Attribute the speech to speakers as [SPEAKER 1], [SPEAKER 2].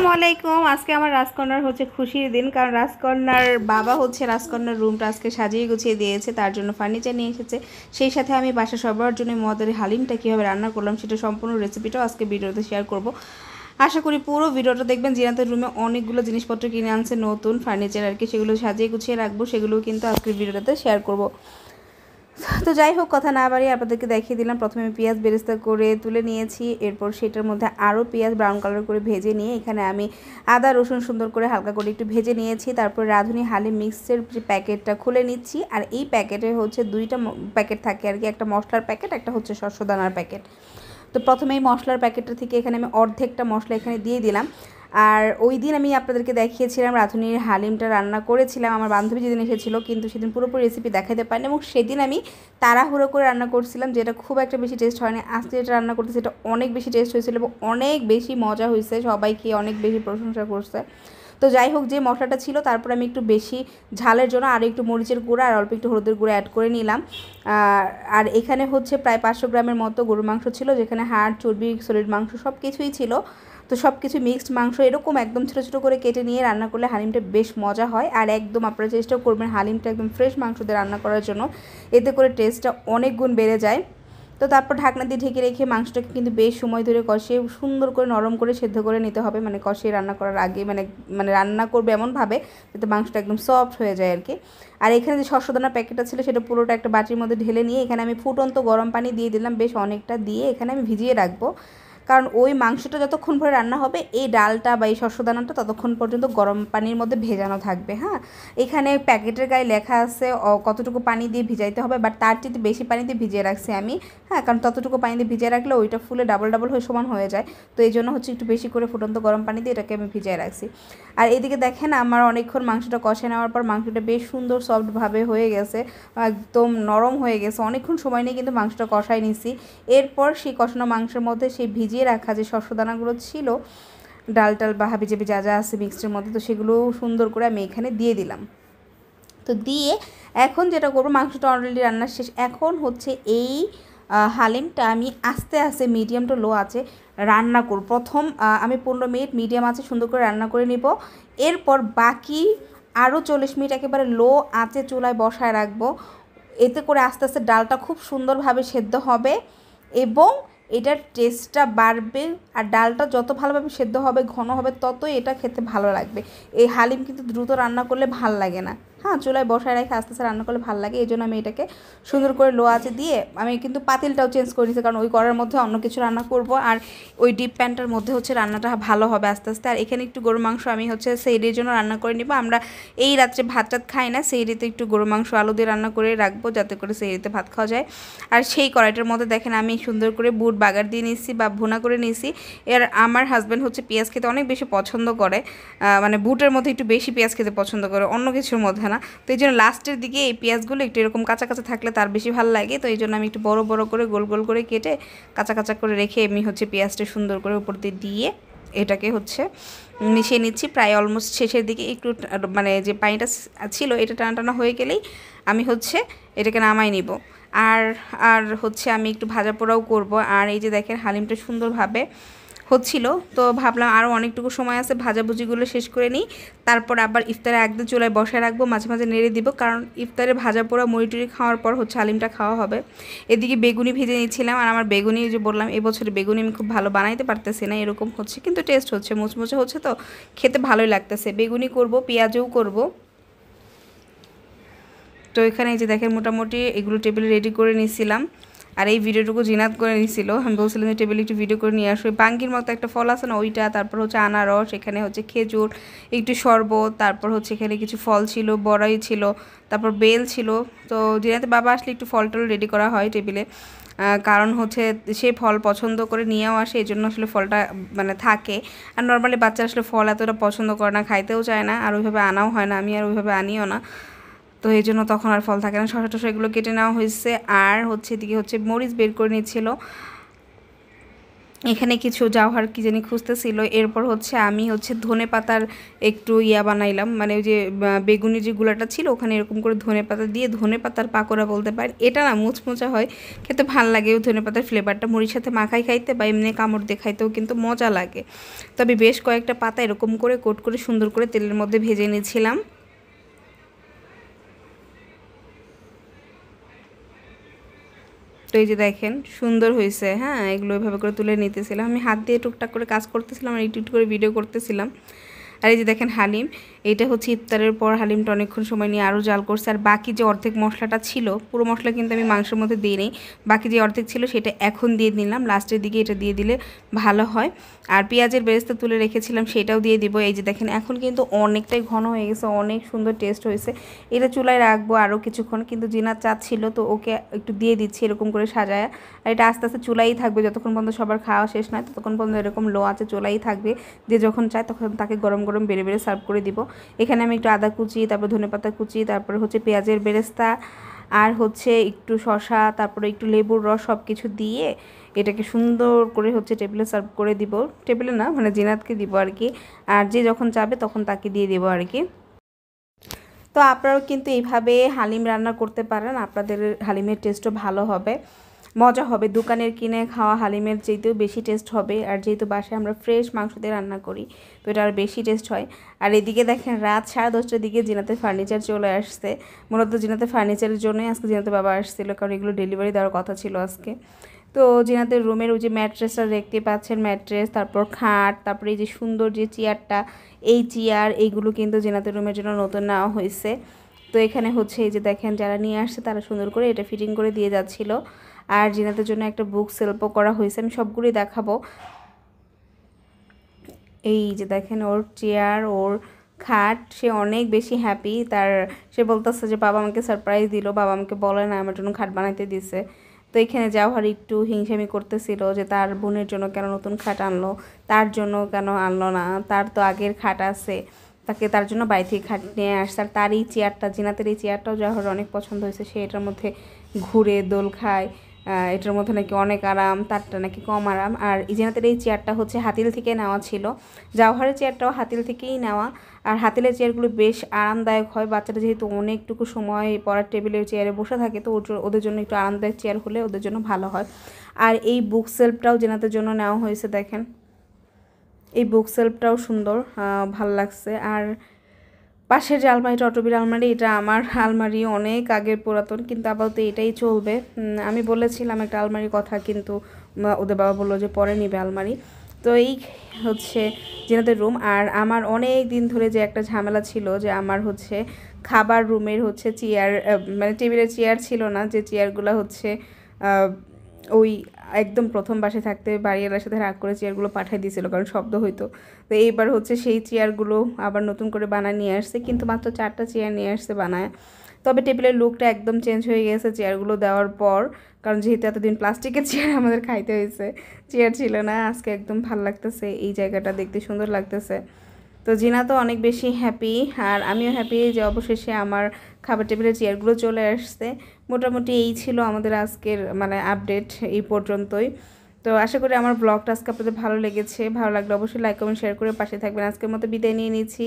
[SPEAKER 1] আসসালামু আলাইকুম। আজকে আমার রাজকন্যার হচ্ছে খুশির দিন, কারণ রাজকন্যার বাবা হচ্ছে রাজকন্যার রুমটা আজকে সাজিয়ে গুছিয়ে দিয়েছে, তার জন্য ফার্নিচার নিয়ে এসেছে। সেই সাথে আমি বাসা সবার জন্য মজাদার হালিমটা কীভাবে রান্না করলাম সেটা সম্পূর্ণ রেসিপিটাও আজকে ভিডিওতে শেয়ার করব। আশা করি পুরো ভিডিওটা দেখবেন। জিনাতের রুমে অনেকগুলো জিনিসপত্র কিনে আনছে, নতুন ফার্নিচার আর কি, সেগুলো সাজিয়ে গুছিয়ে রাখবো, সেগুলোও কিন্তু আজকের ভিডিওটাতে শেয়ার করব। তো যাই হোক, কথা না বাড়িয়ে আপনাদেরকে দেখিয়ে দিলাম। প্রথমে আমি পেঁয়াজ বেরেস্তা করে তুলে নিয়েছি, এরপর সেটার মধ্যে আরও পেঁয়াজ ব্রাউন কালার করে ভেজে নিয়ে এখানে আমি আদা রসুন সুন্দর করে হালকা করে একটু ভেজে নিয়েছি। তারপর রাঁধুনি হালিম মিক্সের যে প্যাকেটটা খুলে নিচ্ছি, আর এই প্যাকেটে হচ্ছে দুইটা প্যাকেট থাকে আর কি, একটা মশলার প্যাকেট, একটা হচ্ছে শস্যদানার প্যাকেট। তো প্রথমে এই মশলার প্যাকেটটা থেকে এখানে আমি অর্ধেকটা মশলা এখানে দিয়ে দিলাম। আর ওই দিন আমি আপনাদেরকে দেখিয়েছিলাম রাঁধুনির হালিমটা রান্না করেছিলাম, আমার বান্ধবী যেদিন এসেছিলো, কিন্তু সেদিন পুরোপুরি রেসিপি দেখাতে পারিনি, এবং সেদিন আমি তাড়াহুড়ো করে রান্না করছিলাম, যেটা খুব একটা বেশি টেস্ট হয়নি। আজকে যেটা রান্না করতেছি সেটা অনেক বেশি টেস্ট হয়েছিল এবং অনেক বেশি মজা হয়েছে, সবাই খেয়ে অনেক বেশি প্রশংসা করছে। তো যাই হোক, যে মশলাটা ছিল তারপর আমি একটু বেশি ঝালের জন্য আর একটু মরিচের গুঁড়া আর অল্প একটু হলুদের গুঁড়া অ্যাড করে নিলাম। আর এখানে হচ্ছে প্রায় 500 গ্রামের মতো গরুর মাংস ছিল, যেখানে হাড় চর্বি সলিড মাংস সব কিছুই ছিল। তো সব কিছু মিক্সড মাংস এরকম একদম ছোটো ছোটো করে কেটে নিয়ে রান্না করলে হালিমটা বেশ মজা হয়। আর একদম আপনারা চেষ্টা করবেন হালিমটা একদম ফ্রেশ মাংস দিয়ে রান্না করার জন্য, এতে করে টেস্টটা অনেক গুণ বেড়ে যায়। তো তারপর ঢাকনা দিয়ে ঢেকে রেখে মাংসটাকে কিন্তু বেশ সময় ধরে কষিয়ে সুন্দর করে নরম করে সেদ্ধ করে নিতে হবে, মানে কষিয়ে রান্না করার আগে মানে রান্না করবে এমনভাবে যাতে মাংসটা একদম সফট হয়ে যায় আর কি। আর এখানে যে শস্যদানা প্যাকেটটা ছিল সেটা পুরোটা একটা বাটির মধ্যে ঢেলে নিয়ে এখানে আমি ফুটন্ত গরম পানি দিয়ে দিলাম, বেশ অনেকটা দিয়ে এখানে আমি ভিজিয়ে রাখবো, কারণ ওই মাংসটা যতক্ষণ ভরে রান্না হবে এই ডালটা বা এই শস্যদানাটা ততক্ষণ পর্যন্ত গরম পানির মধ্যে ভেজানো থাকবে। হ্যাঁ, এখানে প্যাকেটের গায়ে লেখা আছে কতটুকু পানি দিয়ে ভিজাইতে হবে, বাট তার চেয়ে বেশি পানি দিয়ে ভিজিয়ে রাখছি আমি। হ্যাঁ, কারণ ততটুকু পানি দিয়ে ভিজিয়ে রাখলে ওইটা ফুলে ডাবল ডাবল হয়ে সমান হয়ে যায়। তো এই জন্য হচ্ছে একটু বেশি করে ফুটন্ত গরম পানি দিয়ে এটাকে আমি ভিজিয়ে রাখছি। আর এদিকে দেখেন, আমার অনেকক্ষণ মাংসটা কষে নেওয়ার পর মাংসটা বেশ সুন্দর সফটভাবে হয়ে গেছে, একদম নরম হয়ে গেছে। অনেকক্ষণ সময় নিয়ে কিন্তু মাংসটা কষাই নিছি। এরপর সেই কষানো মাংসের মধ্যে সেই ভিজিয়ে রাখা যে শস্যদানাগুলো ছিল, ডাল টাল বা হাবিজাবি যা যা আছে মিক্সডের মধ্যে, তো সেগুলো সুন্দর করে আমি এখানে দিয়ে দিলাম। তো দিয়ে এখন যেটা করবো, মাংসটা অলরেডি রান্নার শেষ, এখন হচ্ছে এই হালিমটা আমি আস্তে আস্তে মিডিয়াম টু লো আছে রান্না করব। প্রথম আমি 15 মিনিট মিডিয়াম আছে সুন্দর করে রান্না করে নিব। এরপর বাকি আরও 40 মিনিট একেবারে লো আঁচে চুলায় বসায় রাখবো। এতে করে আস্তে আস্তে ডালটা খুব সুন্দরভাবে সেদ্ধ হবে এবং এটার টেস্টটা বাড়বে। আর ডালটা যত ভালোভাবে সেদ্ধ হবে, ঘন হবে, ততই এটা খেতে ভালো লাগবে। এই হালিম কিন্তু দ্রুত রান্না করলে ভাল লাগে না। হ্যাঁ, চুলায় বসায় রেখে আস্তে আস্তে রান্না করলে ভালো লাগে, এই জন্য আমি এটাকে সুন্দর করে লো আঁচে দিয়ে আমি কিন্তু পাতিলটাও চেঞ্জ করে নিয়েছি, কারণ ওই কড়ার মধ্যে অন্য কিছু রান্না করব, আর ওই ডিপ প্যানটার মধ্যে হচ্ছে রান্নাটা ভালো হবে আস্তে আস্তে। আর এখানে একটু গরুর মাংস আমি হচ্ছে সেইরির জন্য রান্না করে নিব। আমরা এই রাত্রে ভাত টাত খাই না, সেইরিতে একটু গরুর মাংস আলু দিয়ে রান্না করে রাখবো, যাতে করে সেইরিতে ভাত খাওয়া যায়। আর সেই কড়াইটার মধ্যে দেখেন আমি সুন্দর করে বুট বাগার দিয়ে নিয়েছি বা ভুনা করে নিয়েছি। এর আমার হাজব্যান্ড হচ্ছে পেঁয়াজ খেতে অনেক বেশি পছন্দ করে, মানে বুটের মধ্যে একটু বেশি পেঁয়াজ খেতে পছন্দ করে, অন্য কিছুর মধ্যে না। তো এই জন্য লাস্টের দিকে এই পেঁয়াজগুলো একটু এরকম কাঁচা কাঁচা থাকলে তার বেশি ভালো লাগে। তো এই জন্য আমি একটু বড় বড় করে গোল গোল করে কেটে কাঁচা কাঁচা করে রেখে আমি হচ্ছে পেঁয়াজটা সুন্দর করে উপর দিয়ে এটাকে হচ্ছে মিশিয়ে নিচ্ছি। প্রায় অলমোস্ট শেষের দিকে একটু মানে যে পানিটা ছিল এটা টানা টানা হয়ে গেলেই আমি হচ্ছে এটাকে নামাই নিব। আর আর হচ্ছে আমি একটু ভাজা পোড়াও করব। আর এই যে দেখেন হালিমটা সুন্দরভাবে হচ্ছিল, তো ভাবলাম আরও অনেকটুকু সময় আছে, ভাজাভুজিগুলো শেষ করে নিই, তারপর আবার ইফতারে একদম চুলায় বসায় রাখবো, মাঝে মাঝে নেড়ে দিব, কারণ ইফতারে ভাজা পোড়া মুড়ি টুড়ি খাওয়ার পর হচ্ছে হালিমটা খাওয়া হবে। এদিকে বেগুনি ভেজে নিচ্ছিলাম, আর আমার বেগুনি যে বললাম এবছরে বেগুনি আমি খুব ভালো বানাইতে পারতেছি না, এরকম হচ্ছে, কিন্তু টেস্ট হচ্ছে, মুচমুচে হচ্ছে, তো খেতে ভালোই লাগতেছে। বেগুনি করব, পেঁয়াজও করব। তো এখানে এই যে দেখেন মোটামুটি এগুলো টেবিলে রেডি করে নিয়েছিলাম। আর এই ভিডিওটুকু জিনাত করে নিয়েছিল, আমি বলছিলাম যে টেবিলে একটু ভিডিও করে নিয়ে আসো। বাঙ্গির মতো একটা ফল আছে না ওইটা, তারপর হচ্ছে আনারস, এখানে হচ্ছে খেজুর, একটু শরবত, তারপর হচ্ছে এখানে কিছু ফল ছিল, বড়াই ছিল, তারপর বেল ছিল। তো জিনাতে বাবা আসলে একটু ফল টল রেডি করা হয় টেবিলে, কারণ হচ্ছে সে ফল পছন্দ করে নিয়েও আসে, এই জন্য আসলে ফলটা মানে থাকে। আর নর্মালি বাচ্চা আসলে ফল এতটা পছন্দ করে না, খাইতেও চায় না, আর ওইভাবে আনাও হয় না, আমি আর ওইভাবে আনিও না। তো এই জন্য তখন আর ফল থাকে না, শসা টসা এগুলো কেটে নেওয়া হয়েছে। আর হচ্ছে এদিকে হচ্ছে মরিচ বের করে নিচ্ছিল, এখানে কিছু জাওহার কি জানি খুঁজতেছিল। এরপর হচ্ছে আমি হচ্ছে ধনেপাতার একটু বানাইলাম, মানে ওই যে বেগুনি যে গুলাটা ছিল ওখানে এরকম করে ধনেপাতা দিয়ে ধনেপাতার পাকোড়া বলতে পারেন। এটা না মুচমুচা হয়, খেতে ভাল লাগে। ওই ধনেপাতার ফ্লেভারটা মুড়ির সাথে মাখাই খাইতে বা এমনি কামড় দিয়ে খাইতেও কিন্তু মজা লাগে। তবে বেশ কয়েকটা পাতা এরকম করে কোট করে সুন্দর করে তেলের মধ্যে ভেজে নিয়েছিলাম। তো এই যে দেখেন সুন্দর হয়েছে। হ্যাঁ, এগুলো এভাবে করে তুলে নিতেছিলাম, আমি হাত দিয়ে টুকটাক করে কাজ করতেছিলাম আর একটু করে ভিডিও করতেছিলাম। আর এই যে দেখেন হালিম, এটা হচ্ছে ইফতারের পর হালিমটা অনেকক্ষণ সময় নিয়ে আরও জাল করছে। আর বাকি যে অর্ধেক মশলাটা ছিল, পুরো মশলা কিন্তু আমি মাংসের মধ্যে দিই নেই, বাকি যে অর্ধেক ছিল সেটা এখন দিয়ে নিলাম, লাস্টের দিকে এটা দিয়ে দিলে ভালো হয়। আর পেঁয়াজের বেরেস্তা তুলে রেখেছিলাম সেটাও দিয়ে দিব। এই যে দেখেন এখন কিন্তু অনেকটাই ঘন হয়ে গেছে, অনেক সুন্দর টেস্ট হয়েছে। এটা চুলায় রাখবো আরও কিছুক্ষণ, কিন্তু জিনাত চাচ্ছিল তো ওকে একটু দিয়ে দিচ্ছি এরকম করে সাজায়। আর এটা আস্তে আস্তে চুলাই থাকবে যতক্ষণ পর্যন্ত সবার খাওয়া শেষ নয়, ততক্ষণ পর্যন্ত এরকম লো আছে চুলাই থাকবে। যে যখন চায় তখন তাকে গরম গরম বেড়ে বেড়ে সার্ভ করে দিব। এখানে আমি একটু আদা কুচি, তারপর ধনেপাতা কুচি, তারপরে হচ্ছে পেঁয়াজের বেরেস্তা, আর হচ্ছে একটু শসা, তারপরে একটু লেবুর রস সব কিছু দিয়ে এটাকে সুন্দর করে হচ্ছে টেবিলে সার্ভ করে দিব। টেবিলে না, মানে জিনাতকে দিব আর কি। আর যে যখন চাবে তখন তাকে দিয়ে দেবো আর কি। তো আপনারাও কিন্তু এইভাবে হালিম রান্না করতে পারেন, আপনাদের হালিমের টেস্টও ভালো হবে, মজা হবে। দোকানের কিনে খাওয়া হালিমের চাইতেও বেশি টেস্ট হবে। আর যেহেতু বাসায় আমরা ফ্রেশ মাংস দিয়ে রান্না করি তো এটা আর বেশি টেস্ট হয়। আর এদিকে দেখেন রাত 10:30টার দিকে জিনাতের ফার্নিচার চলে আসছে। মূলত জিনাতের ফার্নিচারের জন্যই আজকে জিনাতের বাবা আসছিল, কারণ এগুলো ডেলিভারি দেওয়ার কথা ছিল আজকে। তো জিনাতের রুমের ওই যে ম্যাট্রেসটা দেখতে পাচ্ছেন, ম্যাট্রেস, তারপর খাট, তারপরে এই যে সুন্দর যে চেয়ারটা, এই চেয়ার এইগুলো কিন্তু জিনাতের রুমের জন্য নতুন নেওয়া হয়েছে। তো এখানে হচ্ছে এই যে দেখেন যারা নিয়ে আসছে তারা সুন্দর করে এটা ফিটিং করে দিয়ে যাচ্ছিল। আর জিনাতের জন্য একটা বুক সেলফও করা হয়েছে, আমি সবগুলোই দেখাবো। এই যে দেখেন ওর চেয়ার, ওর খাট, সে অনেক বেশি হ্যাপি। সে বলতেছে যে বাবা আমাকে সারপ্রাইজ দিল, বাবা আমাকে বলে না আমার জন্য খাট বানাইতে দিছে। তো এখানে জাওহার একটু হিংসামি করতেছিল যে তার বোনের জন্য কেন নতুন খাট আনলো, তার জন্য কেন আনলো না, তার তো আগের খাট আছে, তার জন্য বাড়ি থেকে খাট নিয়ে আসছে। আর তার এই চেয়ারটা, জিনাতের এই চেয়ারটাও জাওহার অনেক পছন্দ হয়েছে, সে এটার মধ্যে ঘুরে দোল খায়। এটার মধ্যে নাকি অনেক আরাম, তারটা নাকি কম আরাম। আর ইজিনাতের এই চেয়ারটা হচ্ছে হাতিল থেকে নেওয়া ছিল, জাওহারের চেয়ারটাও হাতিল থেকেই নেওয়া। আর হাতিলের চেয়ারগুলো বেশ আরামদায়ক হয়, বাচ্চারা যেহেতু অনেকটুকু সময় পড়ার টেবিলের চেয়ারে বসে থাকে তো ওদের জন্য একটু আরামদায়ক চেয়ার হলে ওদের জন্য ভালো হয়। আর এই বুক সেলফটাও জিনাতের জন্য নেওয়া হয়েছে, দেখেন এই বুক সেলফটাও সুন্দর, ভাল লাগছে। আর পাশের যে আলমারিটা, অটোবির আলমারি, এটা আমার আলমারি অনেক আগের পুরাতন, কিন্তু আপাতত এটাই চলবে। আমি বলেছিলাম একটা আলমারির কথা, কিন্তু ওদের বাবা বললো যে পরে নিবে আলমারি। তো এই হচ্ছে জিনাতের রুম। আর আমার অনেক দিন ধরে যে একটা ঝামেলা ছিল যে আমার হচ্ছে খাবার রুমের হচ্ছে চেয়ার, মানে টেবিলের চেয়ার ছিল না, যে চেয়ারগুলো হচ্ছে ওই একদম প্রথম বাসায় থাকতে বাড়িওয়ালার সাথে রাগ করে চেয়ারগুলো পাঠিয়ে দিয়েছিল কারণ শব্দ হইতো। তো এইবার হচ্ছে সেই চেয়ারগুলো আবার নতুন করে বানায় নিয়ে আসছে, কিন্তু মাত্র 4টা চেয়ার নিয়ে আসছে বানায়। তবে টেবিলের লুকটা একদম চেঞ্জ হয়ে গেছে চেয়ারগুলো দেওয়ার পর, কারণ যেহেতু এতদিন প্লাস্টিকের চেয়ার আমাদের খাইতে হয়েছে, চেয়ার ছিল না। আজকে একদম ভাল লাগতেছে, এই জায়গাটা দেখতে সুন্দর লাগতেছে। তো জিনা তো অনেক বেশি হ্যাপি, আর আমিও হ্যাপি যে অবশেষে আমার খাবার টেবিলের চেয়ারগুলো চলে আসছে। মোটামুটি এই ছিল আমাদের আজকের মানে আপডেট এই পর্যন্তই। তো আশা করি আমার ব্লগটা আজকে আপনাদের ভালো লেগেছে, ভালো লাগলে অবশ্যই লাইক কমেন্ট শেয়ার করে পাশে থাকবেন। আজকের মতো বিদায় নিয়ে নিচ্ছি।